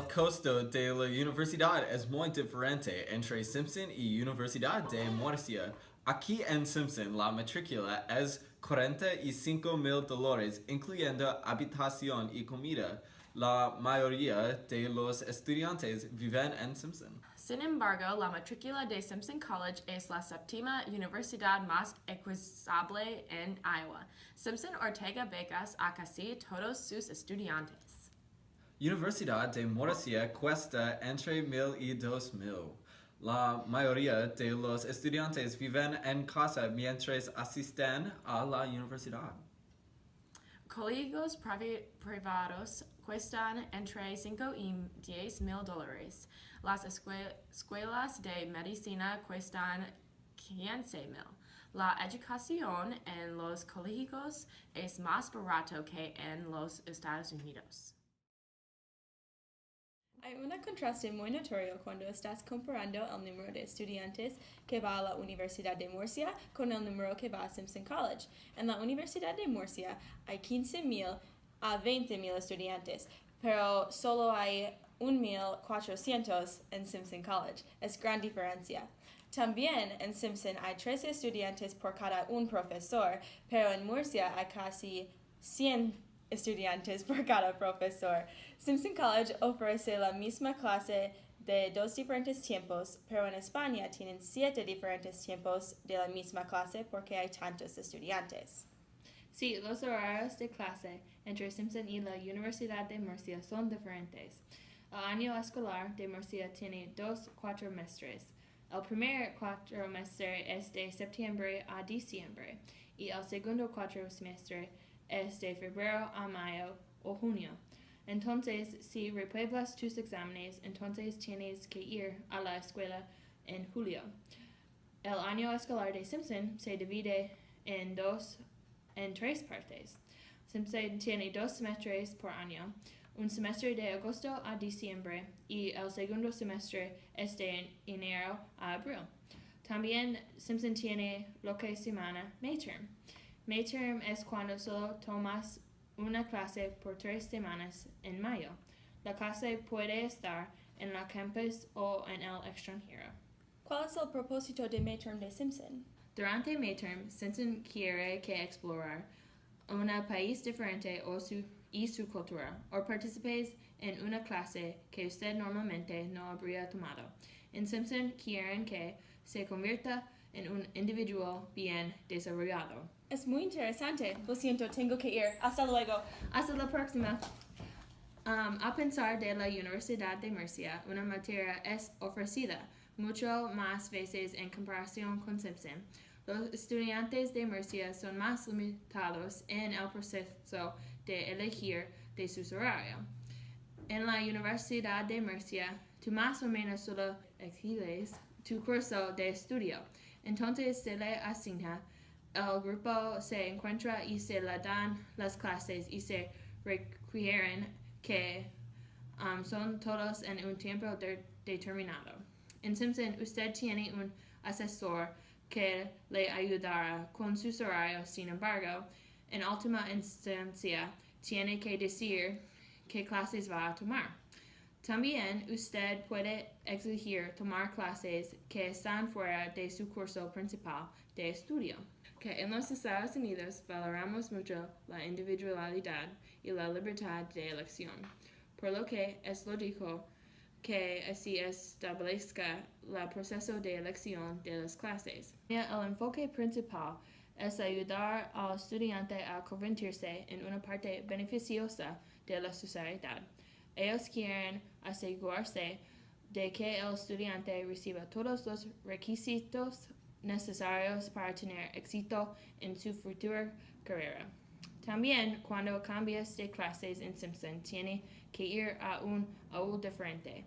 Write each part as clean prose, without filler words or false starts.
El costo de la universidad es muy diferente entre Simpson y Universidad de Murcia. Aquí en Simpson la matrícula es $45,000, incluyendo habitación y comida. La mayoría de los estudiantes viven en Simpson. Sin embargo, la matrícula de Simpson College es la séptima universidad más equitable en Iowa. Simpson otorga becas a casi todos sus estudiantes. Universidad de Murcia cuesta entre $1,000 y $2,000. La mayoría de los estudiantes viven en casa mientras asisten a la universidad. Colegios privados cuestan entre $5,000 y $10,000. Las escuelas de medicina cuestan $15,000. La educación en los colegios es más barato que en los Estados Unidos. Hay un contraste muy notorio cuando estás comparando el número de estudiantes que va a la Universidad de Murcia con el número que va a Simpson College. En la Universidad de Murcia hay 15,000 a 20,000 estudiantes, pero solo hay 1,400 en Simpson College. Es gran diferencia. También en Simpson hay 13 estudiantes por cada un profesor, pero en Murcia hay casi 100 estudiantes por cada profesor. Simpson College ofrece la misma clase de 2 diferentes tiempos, pero en España tienen 7 diferentes tiempos de la misma clase porque hay tantos estudiantes. Sí, los horarios de clase entre Simpson y la Universidad de Murcia son diferentes. El año escolar de Murcia tiene 2 cuatrimestres. El primer cuatrimestre es de septiembre a diciembre y el segundo cuatrimestre es de febrero a mayo o junio. Entonces, si repruebas tus exámenes, entonces tienes que ir a la escuela en julio. El año escolar de Simpson se divide en 3 partes. Simpson tiene 2 semestres por año, un semestre de agosto a diciembre y el segundo semestre es de enero a abril. También Simpson tiene lo que se llama midterm. Midterm es cuando solo tomas una clase por 3 semanas en mayo. La clase puede estar en la campus o en el extranjero. ¿Cuál es el propósito de midterm de Simpson? Durante midterm, Simpson quiere que explorar un país diferente y su cultura, o participes en una clase que usted normalmente no habría tomado. En Simpson quieren que se convierta en un individuo bien desarrollado. Es muy interesante. Lo siento, tengo que ir. Hasta luego. Hasta la próxima. A pensar de la Universidad de Murcia, una materia es ofrecida mucho más veces en comparación con Simpson. Los estudiantes de Murcia son más limitados en el proceso de elegir de su horario. En la Universidad de Murcia, tú más o menos solo exiges tu curso de estudio. Entonces se le asigna, el grupo se encuentra y se le dan las clases y se requieren que son todos en un tiempo determinado. En Simpson, usted tiene un asesor que le ayudará con sus horarios. Sin embargo, en última instancia, tiene que decir qué clases va a tomar. También usted puede exigir tomar clases que están fuera de su curso principal de estudio. Que en los Estados Unidos valoramos mucho la individualidad y la libertad de elección, por lo que es lógico que así establezca el proceso de elección de las clases. El enfoque principal es ayudar al estudiante a convertirse en una parte beneficiosa de la sociedad. Ellos quieren asegurarse de que el estudiante reciba todos los requisitos necesarios para tener éxito en su futura carrera. También, cuando cambias de clases en Simpson, tiene que ir a un aula diferente.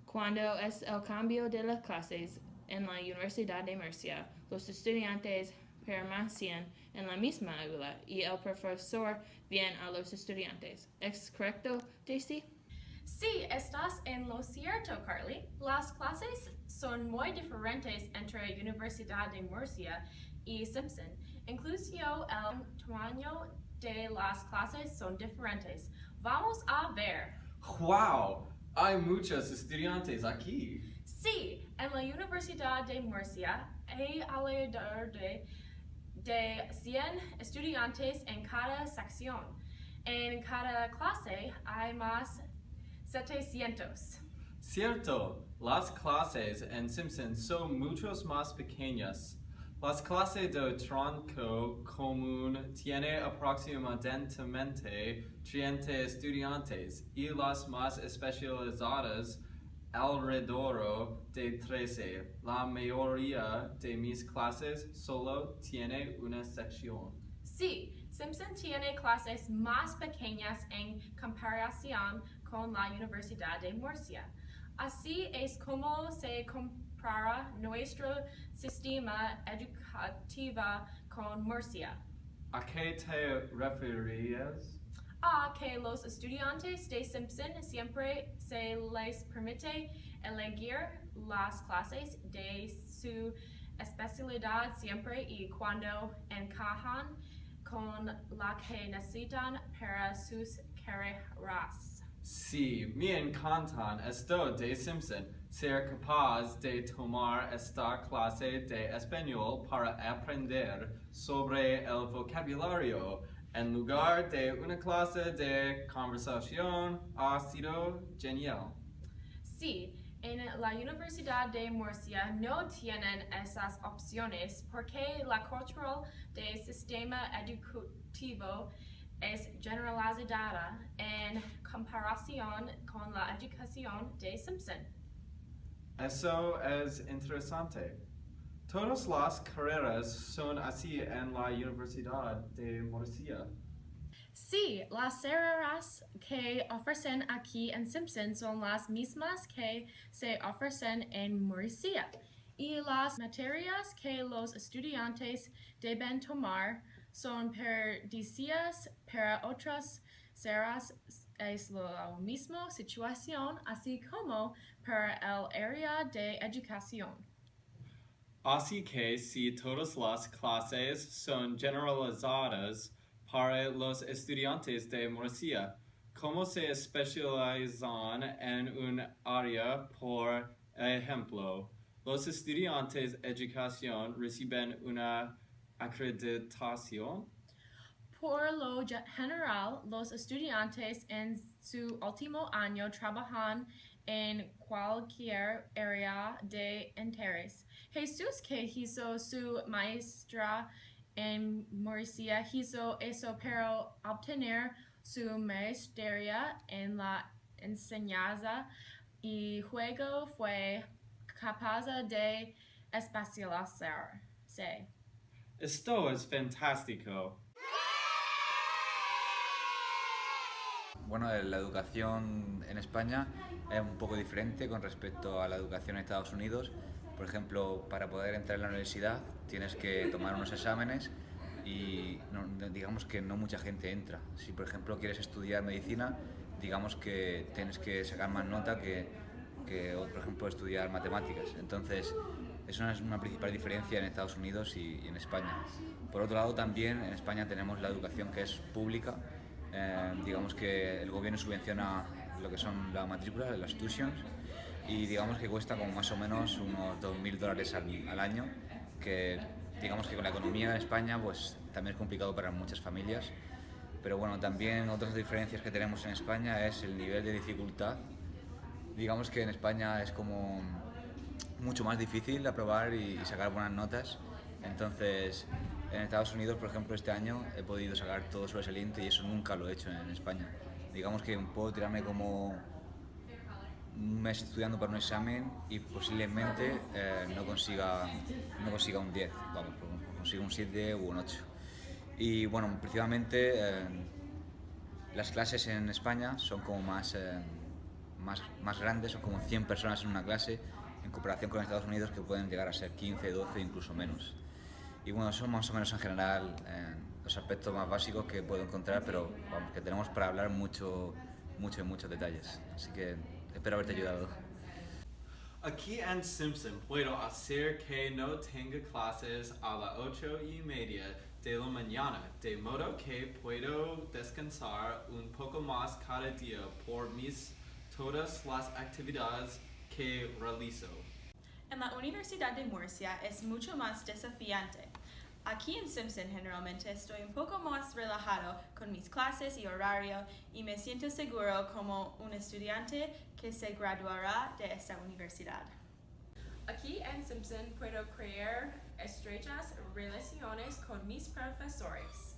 Cuando es el cambio de las clases en la Universidad de Murcia, los estudiantes permanecen en la misma aula y el profesor viene a los estudiantes. ¿Es correcto, Daisy? Sí, estás en lo cierto, Carly. Las clases son muy diferentes entre Universidad de Murcia y Simpson. Incluso el tamaño de las clases son diferentes. Vamos a ver. ¡Wow! Hay muchos estudiantes aquí. Sí, en la Universidad de Murcia hay alrededor de 100 estudiantes en cada sección. En cada clase hay más 700. Cierto, las clases en Simpson son muchos más pequeñas. Las clases de tronco común tienen aproximadamente 30 estudiantes y las más especializadas alrededor de 13. La mayoría de mis clases solo tiene una sección. Sí, Simpson tiene clases más pequeñas en comparación con la Universidad de Murcia. Así es como se compara nuestro sistema educativo con Murcia. ¿A qué te refieres? A que los estudiantes de Simpson siempre se les permite elegir las clases de su especialidad siempre y cuando encajan con la que necesitan para sus carreras. Sí, me encantan esto de Simpson, ser capaz de tomar esta clase de español para aprender sobre el vocabulario en lugar de una clase de conversación ha sido genial. Sí, en la Universidad de Murcia no tienen esas opciones porque la cultura del sistema educativo es generalizada en comparación con la educación de Simpson. Eso es interesante. Todas las carreras son así en la Universidad de Murcia. Sí, las carreras que ofrecen aquí en Simpson son las mismas que se ofrecen en Murcia. Y las materias que los estudiantes deben tomar son perdicias para otras carreras. Es la misma situación, así como para el área de educación. Así que si todas las clases son generalizadas para los estudiantes de Murcia, ¿cómo se especializan en un área? Por ejemplo, los estudiantes de educación reciben una acreditación. Por lo general, los estudiantes en su último año trabajan en cualquier área de interés. Jesús, que hizo su maestra en Murcia, hizo eso para obtener su maestría en la enseñanza y luego fue capaz de especializarse. Esto es fantástico. Bueno, la educación en España es un poco diferente con respecto a la educación en Estados Unidos. Por ejemplo, para poder entrar en la universidad tienes que tomar unos exámenes y digamos que no mucha gente entra. Si por ejemplo quieres estudiar medicina, digamos que tienes que sacar más nota que por ejemplo estudiar matemáticas. Entonces, eso es una principal diferencia en Estados Unidos y en España. Por otro lado, también en España tenemos la educación que es pública. Digamos que el gobierno subvenciona lo que son la matrícula, las tuitions, y digamos que cuesta como más o menos unos $2.000 al año, que digamos que con la economía en España pues también es complicado para muchas familias. Pero bueno, también otras diferencias que tenemos en España es el nivel de dificultad. Digamos que en España es como mucho más difícil aprobar y sacar buenas notas. Entonces, en Estados Unidos, por ejemplo, este año he podido sacar todo sobresaliente y eso nunca lo he hecho en España. Digamos que puedo tirarme como un mes estudiando para un examen y posiblemente no consiga un 10, vamos, consigo un 7 u un 8. Y bueno, principalmente las clases en España son como más grandes, son como 100 personas en una clase, en comparación con Estados Unidos que pueden llegar a ser 15, 12, incluso menos. Y bueno, son más o menos en general los aspectos más básicos que puedo encontrar, pero vamos, que tenemos para hablar muchos detalles. Así que espero haberte ayudado. Aquí en Simpson puedo hacer que no tenga clases a las 8:30 de la mañana, de modo que puedo descansar un poco más cada día por mis todas las actividades que realizo. En la Universidad de Murcia es mucho más desafiante. Aquí en Simpson generalmente estoy un poco más relajado con mis clases y horario y me siento seguro como un estudiante que se graduará de esta universidad. Aquí en Simpson puedo crear estrechas relaciones con mis profesores.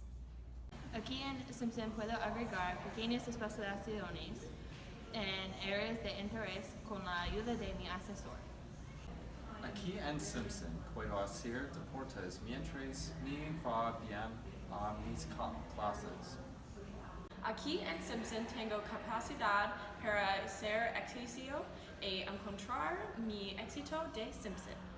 Aquí en Simpson puedo agregar pequeñas especializaciones en áreas de interés con la ayuda de mi asesor. Aquí en Simpson puedo hacer deportes mientras me va bien a mis clases. Aquí en Simpson tengo capacidad para hacer ejercicio y encontrar mi éxito de Simpson.